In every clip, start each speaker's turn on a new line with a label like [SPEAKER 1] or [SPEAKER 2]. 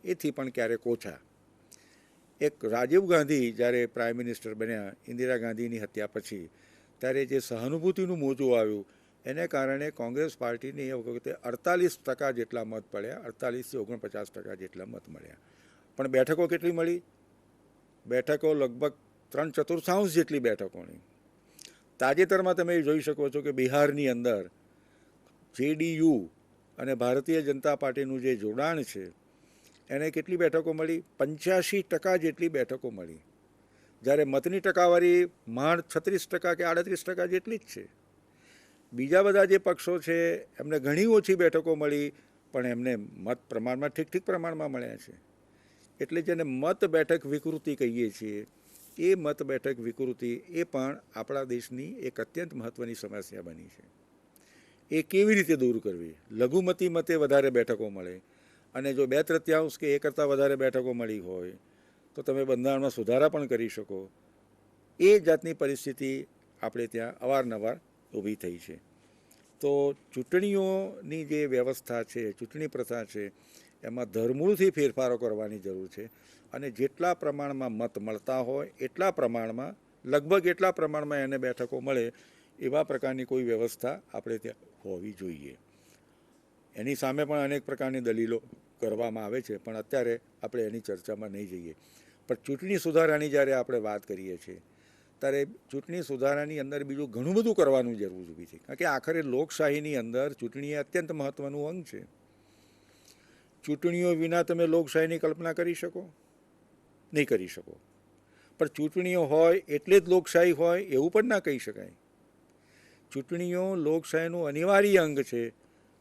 [SPEAKER 1] એથી પણ ક્યારેક ઓછા. એક રાજીવ ગાંધી જ્યારે પ્રાઇમ મિનિસ્ટર બન્યા ઇન્દિરા ગાંધીની હત્યા પછી, ત્યારે જે સહાનુભૂતિનું મોજું આવ્યું એને કારણે કોંગ્રેસ પાર્ટીને એ વખતે 48% જેટલા મત પડ્યા, 48થી 49% જેટલા મત મળ્યા. પણ બેઠકો કેટલી મળી? બેઠકો લગભગ 3/4 જેટલી બેઠકોની. તાજેતરમાં તમે જોઈ શકો છો કે બિહારની અંદર જેડીયુ અને ભારતીય જનતા પાર્ટીનું જે જોડાણ છે એને કેટલી બેઠકો મળી? 85% જેટલી બેઠકો મળી. જ્યારે મતની ટકાવારી માંડ 36% કે 38% જેટલી જ છે. બીજા બધા જે પક્ષો છે એમને ઘણી ઓછી બેઠકો મળી, પણ એમને મત પ્રમાણમાં ઠીક પ્રમાણમાં મળ્યા છે. એટલે જેને મત બેઠક વિકૃતિ કહીએ છીએ, એ મત બેઠક વિકૃતિ એ પણ આપણા દેશની એક અત્યંત મહત્ત્વની સમસ્યા બની છે. એ કેવી રીતે દૂર કરવી? લઘુમતી મતે વધારે બેઠકો મળે, અને જો 2/3 કે એ કરતાં વધારે બેઠકો મળી હોય તો તમે બંધારણમાં સુધારા પણ કરી શકો. એ જાતની પરિસ્થિતિ આપણે ત્યાં અવારનવાર ઊભી થઈ છે. તો ચૂંટણીઓની જે વ્યવસ્થા છે, ચૂંટણી પ્રથા છે, એમાં ધરમૂળથી ફેરફારો કરવાની જરૂર છે. અને જેટલા પ્રમાણમાં મત મળતા હોય એટલા પ્રમાણમાં, લગભગ એટલા પ્રમાણમાં એને બેઠકો મળે એવા પ્રકારની કોઈ વ્યવસ્થા આપણે ત્યાં હોવી જોઈએ. એની સામે પણ અનેક પ્રકારની દલીલો કરવામાં આવે છે, પણ અત્યારે આપણે એની ચર્ચામાં નહીં જઈએ. પણ ચૂંટણી સુધારાની જ્યારે આપણે વાત કરીએ છીએ ત્યારે ચૂંટણી સુધારાની અંદર બીજું ઘણું બધું કરવાનું જરૂર ઊભી છે. કારણ કે આખરે લોકશાહીની અંદર ચૂંટણી એ અત્યંત મહત્ત્વનું અંગ છે. ચૂંટણીઓ વિના તમે લોકશાહીની કલ્પના કરી શકો? નહીં કરી શકો. પણ ચૂંટણીઓ હોય એટલે જ લોકશાહી હોય એવું પણ ના કહી શકાય. ચૂંટણીઓ લોકશાહીનું અનિવાર્ય અંગ છે,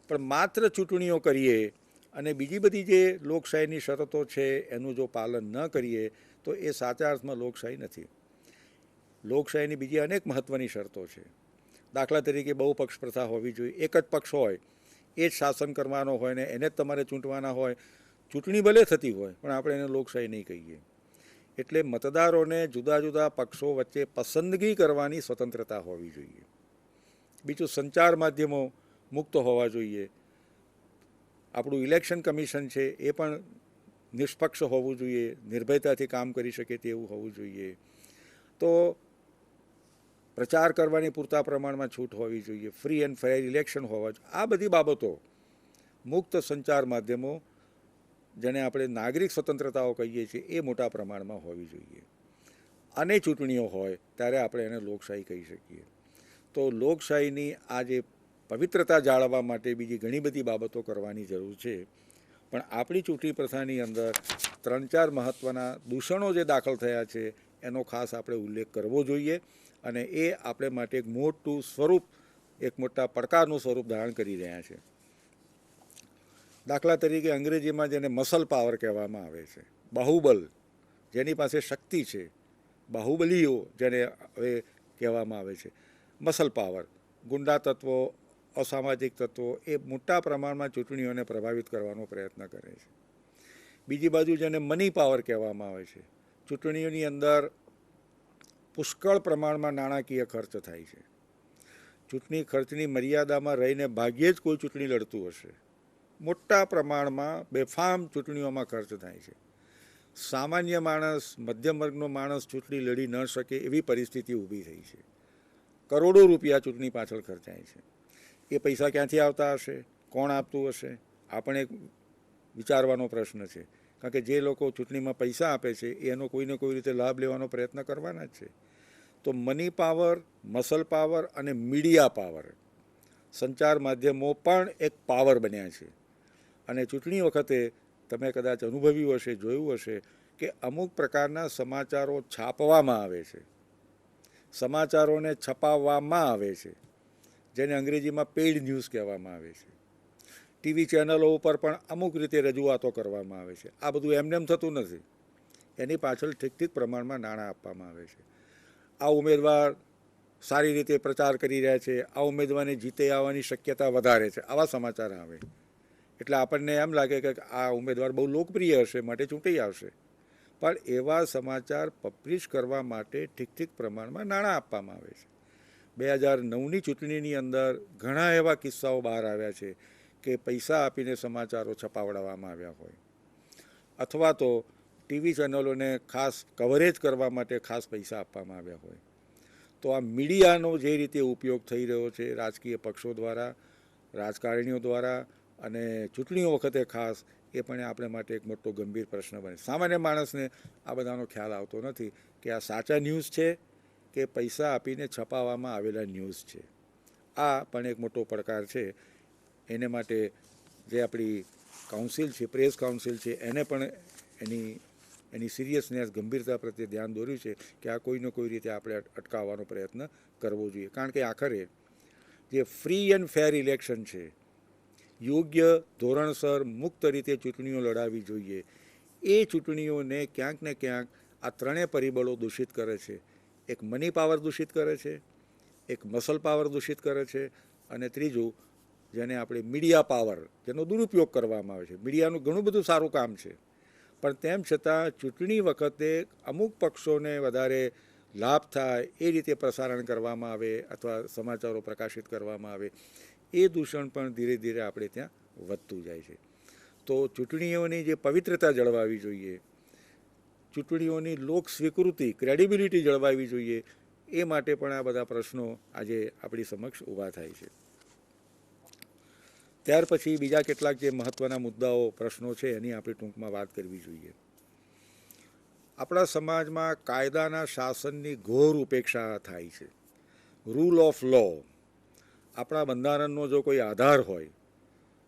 [SPEAKER 1] પણ માત્ર ચૂંટણીઓ કરીએ અને બીજી બધી જે લોકશાહીની શરતો છે એનું જો પાલન ન કરીએ તો એ સાચા અર્થમાં લોકશાહી નથી. લોકશાહીની બીજી અનેક મહત્ત્વની શરતો છે. દાખલા તરીકે બહુપક્ષ પ્રથા હોવી જોઈએ. એક જ પક્ષ હોય, એ જ શાસન કરવાનો હોય ને એને જ તમારે ચૂંટવાના હોય. ચૂંટણી ભલે થતી હોય પણ આપણે એને લોકશાહી નહીં કહીએ. એટલે મતદારોને જુદા જુદા પક્ષો વચ્ચે પસંદગી કરવાની સ્વતંત્રતા હોવી જોઈએ. બીજું, સંચાર માધ્યમો મુક્ત હોવા જોઈએ. આપણું ઇલેક્શન કમિશન છે એ પણ નિષ્પક્ષ હોવું જોઈએ, નિર્ભયતાથી કામ કરી શકે તેવું હોવું જોઈએ. તો પ્રચાર કરવાની પૂરતા પ્રમાણમાં છૂટ હોવી જોઈએ. ફ્રી એન્ડ ફેર ઇલેક્શન હોવા જોઈએ. આ બધી બાબતો મુક્ત સંચાર માધ્યમો, જેને આપણે નાગરિક સ્વતંત્રતાઓ કહીએ છીએ, એ મોટા પ્રમાણમાં હોવી જોઈએ. અને ચૂંટણીઓ હોય ત્યારે આપણે એને લોકશાહી કહી શકીએ. તો લોકશાહીની આ જે પવિત્રતા જાળવવા માટે બીજી ઘણી બધી બાબતો કરવાની જરૂર છે. પણ આપણી ચૂંટણી પ્રથાની અંદર 3-4 મહત્ત્વના દૂષણો જે દાખલ થયા છે એનો ખાસ આપણે ઉલ્લેખ કરવો જોઈએ. અને એ આપણે માટે એક મોટું સ્વરૂપ, એક મોટા પડકારનું સ્વરૂપ ધારણ કરી રહ્યા છે. દાખલા તરીકે અંગ્રેજીમાં જેને મસલ પાવર કહેવામાં આવે છે, બાહુબલ, જેની પાસે શક્તિ છે, બાહુબલીઓ જેને હવે કહેવામાં આવે છે, મસલ પાવર, ગુંડા તત્વો, અસામાજિક તત્વો એ મોટા પ્રમાણમાં ચૂંટણીઓને પ્રભાવિત કરવાનો પ્રયત્ન કરે છે. બીજી બાજુ જેને મની પાવર કહેવામાં આવે છે, ચૂંટણીઓની અંદર પુષ્કળ પ્રમાણમાં નાણાકીય ખર્ચ થાય છે. ચૂંટણી ખર્ચની મર્યાદામાં રહીને ભાગ્યે જ કોઈ ચૂંટણી લડતું હશે. મોટા પ્રમાણમાં બેફામ ચૂંટણીઓમાં ખર્ચ થાય છે. સામાન્ય માણસ, મધ્યમ વર્ગનો માણસ ચૂંટણી લડી ન શકે એવી પરિસ્થિતિ ઊભી થઈ છે. કરોડો રૂપિયા ચૂંટણી પાછળ ખર્ચાય છે. એ પૈસા ક્યાંથી આવતા હશે? કોણ આપતું હશે? આ પણ એક વિચારવાનો પ્રશ્ન છે. કારણ કે જે લોકો ચૂંટણીમાં પૈસા આપે છે એનો કોઈને કોઈ રીતે લાભ લેવાનો પ્રયત્ન કરવાના જ છે. તો મની પાવર, મસલ પાવર અને મીડિયા પાવર, સંચાર માધ્યમો પણ એક પાવર બન્યા છે. અને ચૂંટણી વખતે તમે કદાચ અનુભવ્યું હશે, જોયું હશે કે અમુક પ્રકારના સમાચારો છાપવામાં આવે છે, સમાચારોને છપાવવામાં આવે છે, જેને અંગ્રેજીમાં પેઇડ ન્યૂઝ કહેવામાં આવે છે. ટીવી ચેનલો ઉપર પણ અમુક રીતે રજૂઆતો કરવામાં આવે છે. આ બધું એમનેમ થતું નથી. એની પાછળ ઠીક પ્રમાણમાં નાણાં આપવામાં આવે છે. આ ઉમેદવાર સારી રીતે પ્રચાર કરી રહ્યા છે, આ ઉમેદવારને જીતે આવવાની શક્યતા વધારે છે, આવા સમાચાર આવે એટલે આપણને એમ લાગે કે આ ઉમેદવાર બહુ લોકપ્રિય હશે માટે ચૂંટાઈ આવશે. પણ એવા સમાચાર પબ્લિશ કરવા માટે ઠીક પ્રમાણમાં નાણાં આપવામાં આવે છે. 2009ની ચૂંટણીની અંદર ઘણા એવા કિસ્સાઓ બહાર આવ્યા છે કે પૈસા આપીને સમાચારો છપાવડાવવામાં આવ્યા હોય. અથવા તો ટીવી ચેનલોને ખાસ કવરેજ કરવા માટે ખાસ પૈસા આપવામાં આવ્યા હોય. તો આ મીડિયાનો જે રીતે ઉપયોગ થઈ રહ્યો છે રાજકીય પક્ષો દ્વારા, રાજકારણીઓ દ્વારા અને ચૂંટણીઓ વખતે ખાસ, એ પણ આપણે માટે એક મોટો ગંભીર પ્રશ્ન બને. સામાન્ય માણસને આ બધાનો ખ્યાલ આવતો નથી કે આ સાચા ન્યૂઝ છે કે પૈસા આપીને છપાવવામાં આવેલા ન્યૂઝ છે. આ પણ એક મોટો પડકાર છે. એને માટે જે આપણી કાઉન્સિલ છે, પ્રેસ કાઉન્સિલ છે, એને પણ એની સિરિયસનેસ, ગંભીરતા પ્રત્યે ધ્યાન દોર્યું છે કે આ કોઈને કોઈ રીતે આપણે અટકાવવાનો પ્રયત્ન કરવો જોઈએ. કારણ કે આખરે જે ફ્રી એન્ડ ફેર ઇલેક્શન છે, યોગ્ય ધોરણસર મુક્ત રીતે ચૂંટણીઓ લડાવવી જોઈએ. એ ચૂંટણીઓને ક્યાંક ને ક્યાંક આ ત્રણેય પરિબળો દૂષિત કરે છે. એક મની પાવર દૂષિત કરે છે, એક મસલ પાવર દૂષિત કરે છે, અને ત્રીજું જેને આપણે મીડિયા પાવર, જેનો દુરુપયોગ કરવામાં આવે છે. મીડિયાનું ઘણું બધું સારું કામ છે, પણ તેમ છતાં ચૂંટણી વખતે અમુક પક્ષોને વધારે લાભ થાય એ રીતે પ્રસારણ કરવામાં આવે અથવા સમાચારો પ્રકાશિત કરવામાં આવે, એ દૂષણ પણ ધીરે ધીરે આપણે ત્યાં વધતું જાય છે. તો ચૂંટણીઓની જે પવિત્રતા જળવાવી જોઈએ, ચૂંટણીઓની લોક સ્વીકૃતિ, ક્રેડિબિલિટી જળવાવી જોઈએ, એ માટે પણ આ બધા પ્રશ્નો આજે આપણી સમક્ષ ઊભા થાય છે. ત્યાર પછી બીજા કેટલાક જે મહત્ત્વના મુદ્દાઓ, પ્રશ્નો છે, એની આપણે ટૂંકમાં વાત કરવી જોઈએ. આપણા સમાજમાં કાયદાના શાસનની ઘોર ઉપેક્ષા થાય છે. રૂલ ઓફ લો, આપણા બંધારણનો જો કોઈ આધાર હોય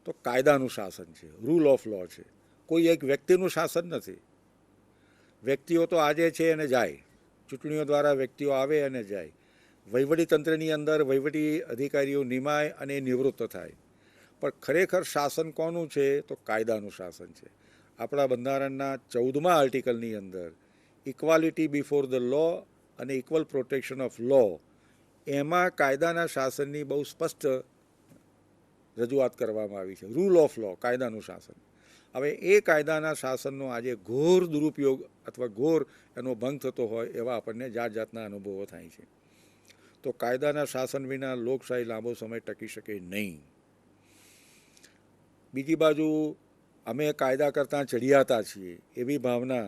[SPEAKER 1] તો કાયદાનું શાસન છે, રૂલ ઓફ લો છે. કોઈ એક વ્યક્તિનું શાસન નથી. વ્યક્તિઓ તો આજે છે અને જાય, ચૂંટણીઓ દ્વારા વ્યક્તિઓ આવે અને જાય. વહીવટીતંત્રની અંદર વહીવટી અધિકારીઓ નિમાય અને નિવૃત્ત થાય, પણ ખરેખર શાસન કોનું છે તો કાયદાનું શાસન છે. આપણા બંધારણના 14મા આર્ટિકલની અંદર ઇક્વાલિટી બિફોર ધ લો અને ઇક્વલ પ્રોટેક્શન ઓફ લો, એમાં કાયદાના શાસનની બહુ સ્પષ્ટ રજૂઆત કરવામાં આવી છે. રૂલ ઓફ લો, કાયદાનું શાસન. હવે એ કાયદાના શાસનનો આજે ઘોર દુરુપયોગ અથવા ઘોર એનો ભંગ થતો હોય એવા આપણને જાત જાતના અનુભવો થાય છે. તો કાયદાના શાસન વિના લોકશાહી લાંબો સમય ટકી શકે નહીં. બીજી બાજુ અમે કાયદા કરતાં ચડિયાતા છીએ એવી ભાવના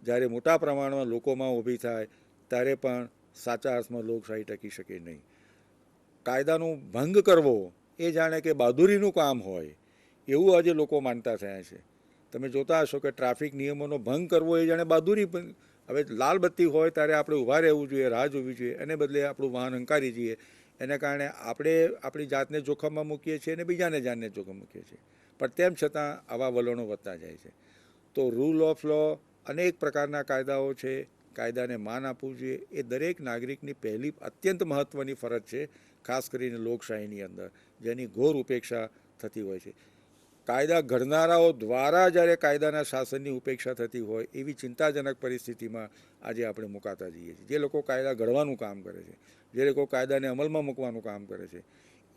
[SPEAKER 1] જ્યારે મોટા પ્રમાણમાં લોકોમાં ઊભી થાય ત્યારે પણ સાચા અર્થમાં લોકશાહી ટકી શકે નહીં. કાયદાનો ભંગ કરવો એ જાણે કે બહાદુરીનું કામ હોય એવું આજે લોકો માનતા થયા છે. તમે જોતા હશો કે ટ્રાફિક નિયમોનો ભંગ કરવો એ જાણે બહાદુરી. હવે લાલ બત્તી હોય ત્યારે આપણે ઊભા રહેવું જોઈએ, રાહ જોવી જોઈએ, એને બદલે આપણું વાહન હંકારી જઈએ. એને કારણે આપણે આપણી જાતને જોખમમાં મૂકીએ છીએ અને બીજાને જાનને જોખમ મૂકીએ છીએ. પણ તેમ છતાં આવા વલણો વધતા જાય છે. તો રૂલ ઓફ લો, અનેક પ્રકારના કાયદાઓ છે, કાયદાને માન આપવું જોઈએ એ દરેક નાગરિકની પહેલી અત્યંત મહત્ત્વની ફરજ છે, ખાસ કરીને લોકશાહીની અંદર જેની ઘોર ઉપેક્ષા થતી હોય છે. કાયદા ઘડનારાઓ દ્વારા જ્યારે કાયદાના શાસનની ઉપેક્ષા થતી હોય એવી ચિંતાજનક પરિસ્થિતિમાં આજે આપણે મુકાતા જઈએ છીએ. જે લોકો કાયદા ઘડવાનું કામ કરે છે, જે લોકો કાયદાને અમલમાં મૂકવાનું કામ કરે છે,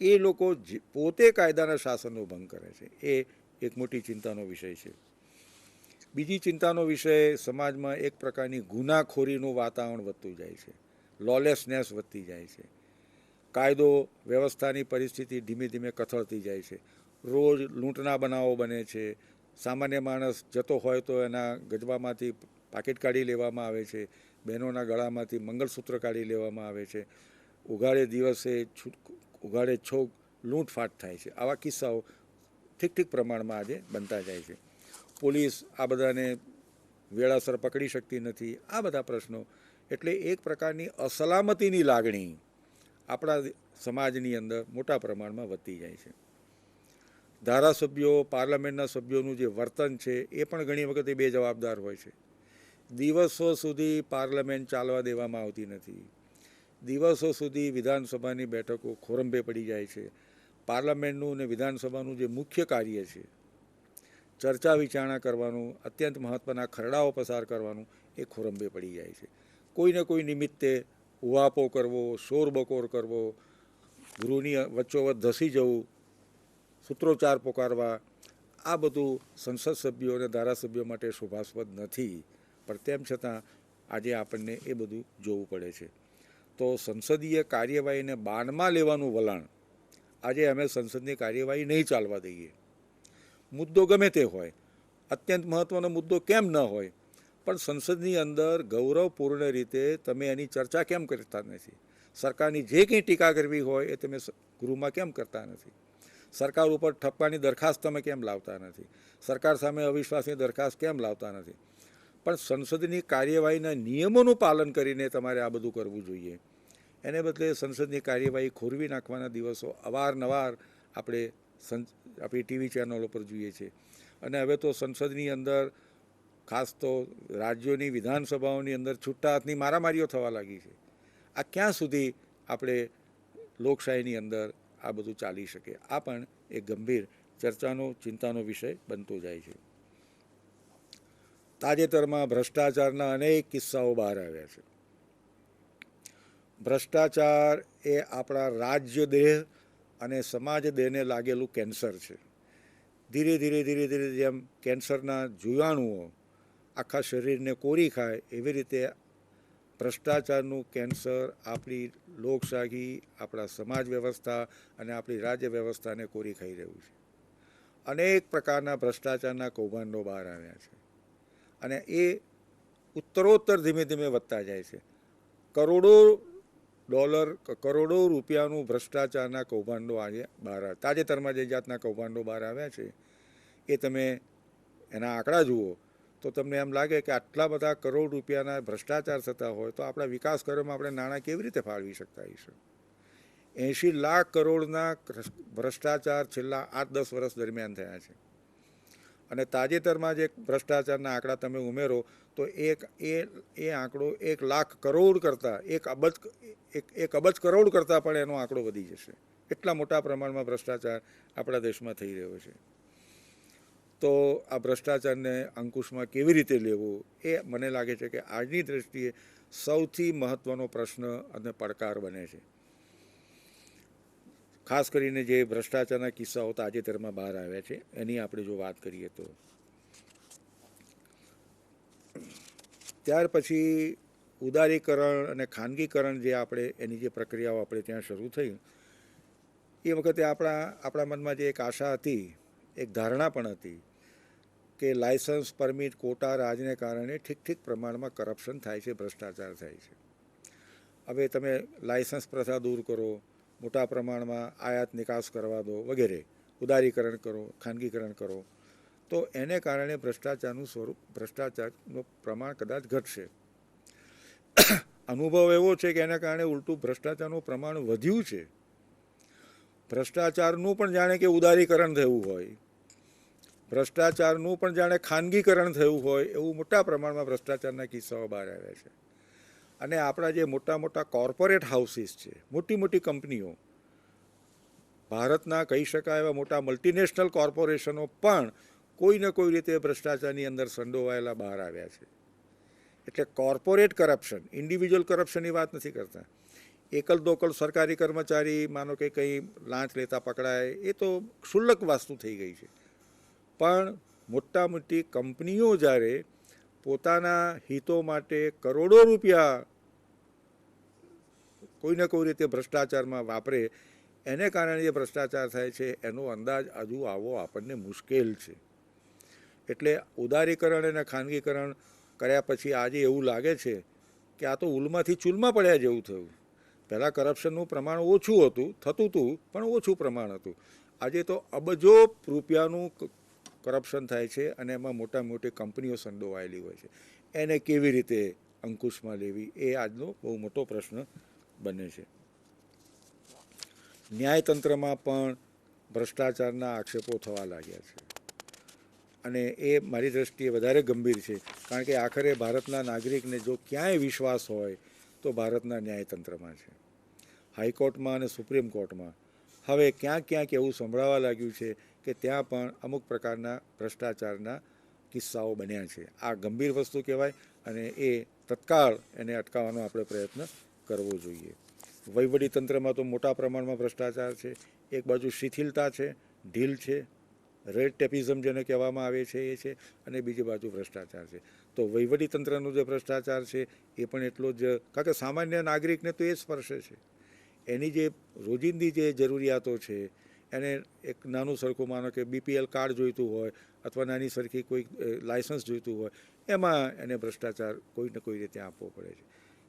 [SPEAKER 1] એ લોકો પોતે કાયદાના શાસનનો ભંગ કરે છે. એ એક મોટી ચિંતાનો વિષય છે. બીજી ચિંતાનો વિષય, સમાજમાં એક પ્રકારની ગુનાખોરીનું વાતાવરણ વધતું જાય છે, લોલેસનેસ વધતી જાય છે. કાયદો વ્યવસ્થાની પરિસ્થિતિ ધીમે ધીમે કથળતી જાય છે. રોજ લૂંટના બનાવો બને છે. સામાન્ય માણસ જતો હોય તો એના ગજવામાંથી પાકીટ કાઢી લેવામાં આવે છે, બહેનોના ગળામાંથી મંગળસૂત્ર કાઢી લેવામાં આવે છે, ઉઘાડે દિવસે ઉઘાડે છોક લૂંટફાટ થાય છે. આવા કિસ્સાઓ ઠીક પ્રમાણમાં આજે બનતા જાય છે. પોલીસ આ બધાને વેળાસર પકડી શકતી નથી. આ બધા પ્રશ્નો, એટલે એક પ્રકારની અસલામતીની લાગણી આપણા સમાજની અંદર મોટા પ્રમાણમાં વધતી જાય છે. ધારાસભ્યો, પાર્લામેન્ટના સભ્યોનું જે વર્તન છે એ પણ ઘણી વખતે બેજવાબદાર હોય છે. દિવસો સુધી પાર્લામેન્ટ ચાલવા દેવામાં આવતી નથી. દિવસો સુધી વિધાનસભાની બેઠકો ખોરંભે પડી જાય છે. પાર્લામેન્ટનું અને વિધાનસભાનું જે મુખ્ય કાર્ય છે, ચર્ચા વિચારણા કરવાનું, અત્યંત મહત્ત્વના ખરડાઓ પસાર કરવાનું, એ ખોરંભે પડી જાય છે. કોઈને કોઈ નિમિત્તે ઉહાપો કરવો, શોરબકોર કરવો, ગૃહની વચ્ચોવચ્ચ ધસી જવું, સૂત્રોચ્ચાર પોકારવા, આ બધું સંસદ સભ્યો અને ધારાસભ્યો માટે શોભાસ્પદ નથી. પણ તેમ છતાં આજે આપણને એ બધું જોવું પડે છે. તો સંસદીય કાર્યવાહીને બાનમાં લેવાનું વલણ, આજે અમે સંસદની કાર્યવાહી નહીં ચાલવા દઈએ. મુદ્દો ગમે તે હોય, અત્યંત મહત્ત્વનો મુદ્દો કેમ ન હોય, પણ સંસદની અંદર ગૌરવપૂર્ણ રીતે તમે એની ચર્ચા કેમ કરતા નથી? સરકારની જે કંઈ ટીકા કરવી હોય એ તમે ગૃહમાં કેમ કરતા નથી? સરકાર ઉપર ઠપકાની દરખાસ્ત તમે કેમ લાવતા નથી? સરકાર સામે અવિશ્વાસની દરખાસ્ત કેમ લાવતા નથી? પણ સંસદની કાર્યવાહીના નિયમોનું પાલન કરીને તમારે આ બધું કરવું જોઈએ. એને બદલે સંસદની કાર્યવાહી ખોરવી નાખવાના દિવસો અવારનવાર આપણે આપણી ટીવી ચેનલો પર જોઈએ છીએ. અને હવે તો સંસદની અંદર, ખાસ તો રાજ્યોની વિધાનસભાઓની અંદર છૂટા હાથની મારામારીઓ થવા લાગી છે. આ ક્યાં સુધી આપણે લોકશાહીની અંદર આ બધું ચાલી શકે? આ પણ એક ગંભીર ચર્ચાનો, ચિંતાનો વિષય બનતો જાય છે. તાજેતરમાં ભ્રષ્ટાચારના અનેક કિસ્સાઓ બહાર આવ્યા છે. ભ્રષ્ટાચાર એ આપણા રાજ્ય દેહ અને સમાજ દેહને લાગેલું કેન્સર છે. ધીરે ધીરે ધીરે ધીરે જેમ કેન્સરના જીવાણુઓ આખા શરીરને કોરી ખાય, એવી રીતે ભ્રષ્ટાચારનું કેન્સર આપણી લોકશાહી, આપણા સમાજ વ્યવસ્થા અને આપણી રાજ્ય વ્યવસ્થાને કોરી ખાઈ રહ્યું છે. અનેક પ્રકારના ભ્રષ્ટાચારના કૌભાંડો બહાર આવ્યા છે અને એ ઉત્તરોત્તર ધીમે ધીમે વધતા જાય છે. કરોડો ડોલર, કરોડો રૂપિયાનું ભ્રષ્ટાચારના કૌભાંડો આજે બહાર આવ્યા. તાજેતરમાં જે જાતના કૌભાંડો બહાર આવ્યા છે એ તમે એના આંકડા જુઓ તો તમને એમ લાગે કે આટલા બધા કરોડ રૂપિયાના ભ્રષ્ટાચાર થતા હોય તો આપણા વિકાસ કાર્યોમાં આપણે નાણાં કેવી રીતે ફાળવી શકતા હોઈશું? 80 લાખ કરોડના ભ્રષ્ટાચાર છેલ્લા 8-10 વર્ષ દરમિયાન થયા છે. અને તાજેતરમાં જે ભ્રષ્ટાચારના આંકડા તમે ઉમેરો તો એ આંકડો 1 લાખ કરોડ કરતાં, 1 અબજ કરોડ કરતાં પણ એનો આંકડો વધી જશે. એટલા મોટા પ્રમાણમાં ભ્રષ્ટાચાર આપણા દેશમાં થઈ રહ્યો છે. તો આ ભ્રષ્ટાચારને અંકુશમાં કેવી રીતે લેવો, એ મને લાગે છે કે આજની દૃષ્ટિએ સૌથી મહત્ત્વનો પ્રશ્ન અને પડકાર બને છે. ખાસ કરીને જે ભ્રષ્ટાચારના કિસ્સાઓ તાજેતરમાં બહાર આવ્યા છે એની આપણે જો વાત કરીએ તો ત્યાર પછી ઉદારીકરણ અને ખાનગીકરણ જે આપણે એની જે પ્રક્રિયાઓ આપણે ત્યાં શરૂ થઈ, એ વખતે આપણા મનમાં જે એક આશા હતી, એક ધારણા પણ હતી કે લાયસન્સ, પરમિટ, કોટા રાજને કારણે ઠીક પ્રમાણમાં કરપ્શન થાય છે, ભ્રષ્ટાચાર થાય છે. હવે તમે લાયસન્સ પ્રથા દૂર કરો, મોટા પ્રમાણમાં આયાત નિકાસ કરવા દો વગેરે, ઉદારીકરણ કરો, ખાનગીકરણ કરો, તો એને કારણે ભ્રષ્ટાચારનું પ્રમાણ કદાચ ઘટશે. અનુભવ એવો છે કે એના કારણે ઉલટું ભ્રષ્ટાચારનું પ્રમાણ વધ્યું છે. ભ્રષ્ટાચારનું પણ જાણે કે ઉદારીકરણ થયું હોય, ભ્રષ્ટાચારનું પણ જાણે ખાનગીકરણ થયું હોય, એવું મોટા પ્રમાણમાં ભ્રષ્ટાચારના કિસ્સાઓ બહાર આવ્યા છે. અને આપણા જે મોટા મોટા કોર્પોરેટ હાઉસીસ છે, મોટી મોટી કંપનીઓ, ભારતના કહી શકાય એવા મોટા મલ્ટીનેશનલ કોર્પોરેશનો પણ કોઈને કોઈ રીતે ભ્રષ્ટાચારની અંદર સંડોવાયેલા બહાર આવ્યા છે. એટલે કોર્પોરેટ કરપ્શન, ઇન્ડિવિજ્યુઅલ કરપ્શનની વાત નથી કરતા. એકલ દોકલ સરકારી કર્મચારી માનો કે કંઈ લાંચ લેતા પકડાય, એ તો ક્ષુલ્લક વસ્તુ થઈ ગઈ છે. પણ મોટી કંપનીઓ જ્યારે પોતાના હિતો માટે કરોડો રૂપિયા કોઈને કોઈ રીતે ભ્રષ્ટાચારમાં વાપરે, એને કારણે જે ભ્રષ્ટાચાર થાય છે એનો અંદાજ હજુ આવવો આપણને મુશ્કેલ છે. એટલે ઉદારીકરણ અને ખાનગીકરણ કર્યા પછી આજે એવું લાગે છે કે આ તો ઉલમાંથી ચૂલમાં પડ્યા જેવું થયું. પહેલાં કરપ્શનનું પ્રમાણ ઓછું થતું હતું, પણ ઓછું પ્રમાણ હતું. આજે તો અબજો રૂપિયાનું કરપ્શન થાય છે અને એમાં મોટી કંપનીઓ સંડોવાયેલી હોય છે. એને કેવી રીતે અંકુશમાં લેવી, એ આજનો બહુ મોટો પ્રશ્ન બને છે. ન્યાયતંત્રમાં પણ ભ્રષ્ટાચારના આક્ષેપો થવા લાગ્યા છે અને એ મારી દૃષ્ટિએ વધારે ગંભીર છે. કારણ કે આખરે ભારતના નાગરિકને જો ક્યાંય વિશ્વાસ હોય તો ભારતના ન્યાયતંત્રમાં છે. હાઈકોર્ટમાં અને સુપ્રીમ કોર્ટમાં હવે ક્યાંક એવું સંભળાવા લાગ્યું છે કે ત્યાં પણ અમુક પ્રકારના ભ્રષ્ટાચારના કિસ્સાઓ બન્યા છે. આ ગંભીર વસ્તુ કહેવાય અને એ તત્કાળ એને અટકાવવાનો આપણે પ્રયત્ન કરવો જોઈએ. વહીવટીતંત્રમાં તો મોટા પ્રમાણમાં ભ્રષ્ટાચાર છે. એક બાજુ શિથિલતા છે, ઢીલ છે, રેડ ટેપિઝમ જેને કહેવામાં આવે છે એ છે, અને બીજી બાજુ ભ્રષ્ટાચાર છે. તો વહીવટીતંત્રનો જે ભ્રષ્ટાચાર છે એ પણ એટલો જ, કારણ કે સામાન્ય નાગરિકને તો એ સ્પર્શે છે. એની જે રોજિંદી જે જરૂરિયાતો છે, એને એક નાનું સરખું માનો કે BPL કાર્ડ જોઈતું હોય અથવા નાની સરખી કોઈ લાયસન્સ જોઈતું હોય, એમાં એને ભ્રષ્ટાચાર કોઈને કોઈ રીતે આપવો પડે છે.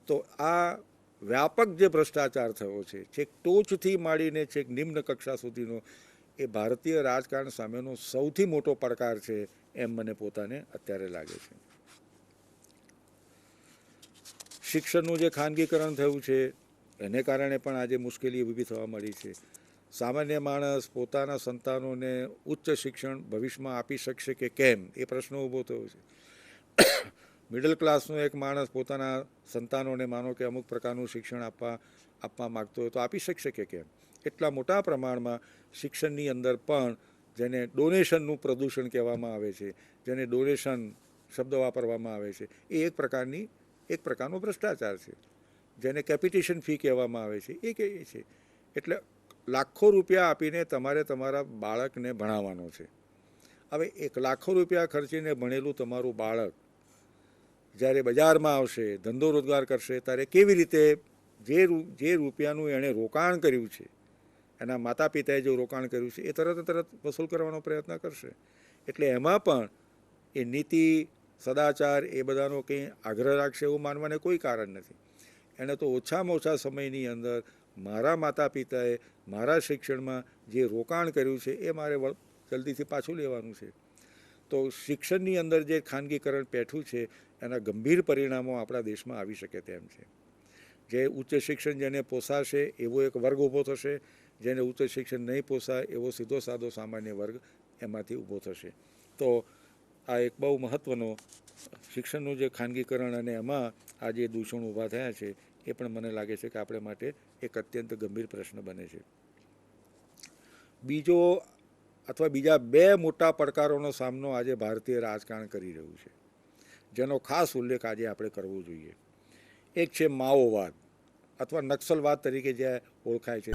[SPEAKER 1] તો આ વ્યાપક જે ભ્રષ્ટાચાર થયો છે, છેક ટોચથી માંડીને છેક નિમ્ન કક્ષા સુધીનો, એ ભારતીય રાજકારણ સામેનો સૌથી મોટો પડકાર છે એમ મને પોતાને અત્યારે લાગે છે. શિક્ષણનું જે ખાનગીકરણ થયું છે એને કારણે પણ આજે મુશ્કેલી ઊભી થવા મળી છે. સામાન્ય માણસ પોતાના સંતાનોને ઉચ્ચ શિક્ષણ ભવિષ્યમાં આપી શકશે કે કેમ, એ પ્રશ્ન ઊભો થયો છે. મિડલ ક્લાસનો એક માણસ પોતાના સંતાનોને માનો કે અમુક પ્રકારનું શિક્ષણ આપવા માગતો હોય તો આપી શકશે કે કેમ. એટલા મોટા પ્રમાણમાં શિક્ષણની અંદર પણ જેને ડોનેશનનું પ્રદૂષણ કહેવામાં આવે છે, જેને ડોનેશન શબ્દ વાપરવામાં આવે છે, એ એક પ્રકારનો ભ્રષ્ટાચાર છે. જેને કેપિટેશન ફી કહેવામાં આવે છે એ કહે છે. એટલે લાખો રૂપિયા આપીને તમારે તમારા બાળકને ભણાવવાનો છે. હવે લાખો રૂપિયા ખર્ચીને ભણેલું તમારું બાળક જ્યારે બજારમાં આવશે, ધંધો રોજગાર કરશે, ત્યારે કેવી રીતે જે રૂપિયાનું એણે રોકાણ કર્યું છે, એના માતા પિતાએ જે રોકાણ કર્યું છે, એ તરત વસૂલ કરવાનો પ્રયત્ન કરશે. એટલે એમાં પણ એ નીતિ, સદાચાર એ બધાનો કંઈ આગ્રહ રાખશે એવું માનવાને કોઈ કારણ નથી. એણે તો ઓછામાં ઓછા સમયની અંદર મારા માતા પિતાએ મારા શિક્ષણમાં જે રોકાણ કર્યું છે એ મારે જલ્દીથી પાછું લેવાનું છે. તો શિક્ષણની અંદર જે ખાનગીકરણ પેઠું છે એના ગંભીર પરિણામો આપણા દેશમાં આવી શકે તેમ છે. જે ઉચ્ચ શિક્ષણ જેને પોસાશે એવો એક વર્ગ ઊભો થશે, જેને ઉચ્ચ શિક્ષણ નહીં પોસાય એવો સીધો સાદો સામાન્ય વર્ગ એમાંથી ઊભો થશે. તો આ એક બહુ મહત્ત્વનો શિક્ષણનું જે ખાનગીકરણ અને એમાં આ જે દૂષણ ઊભા થયા છે એ પણ મને લાગે છે કે આપણે માટે એક અત્યંત ગંભીર પ્રશ્ન બને છે. બીજા બે મોટા પડકારોનો સામનો આજે ભારતીય રાજકારણ કરી રહ્યું છે, જેનો ખાસ ઉલ્લેખ આજે આપણે કરવો જોઈએ. એક છે માઓવાદ અથવા નક્સલવાદ તરીકે જે ઓળખાય છે.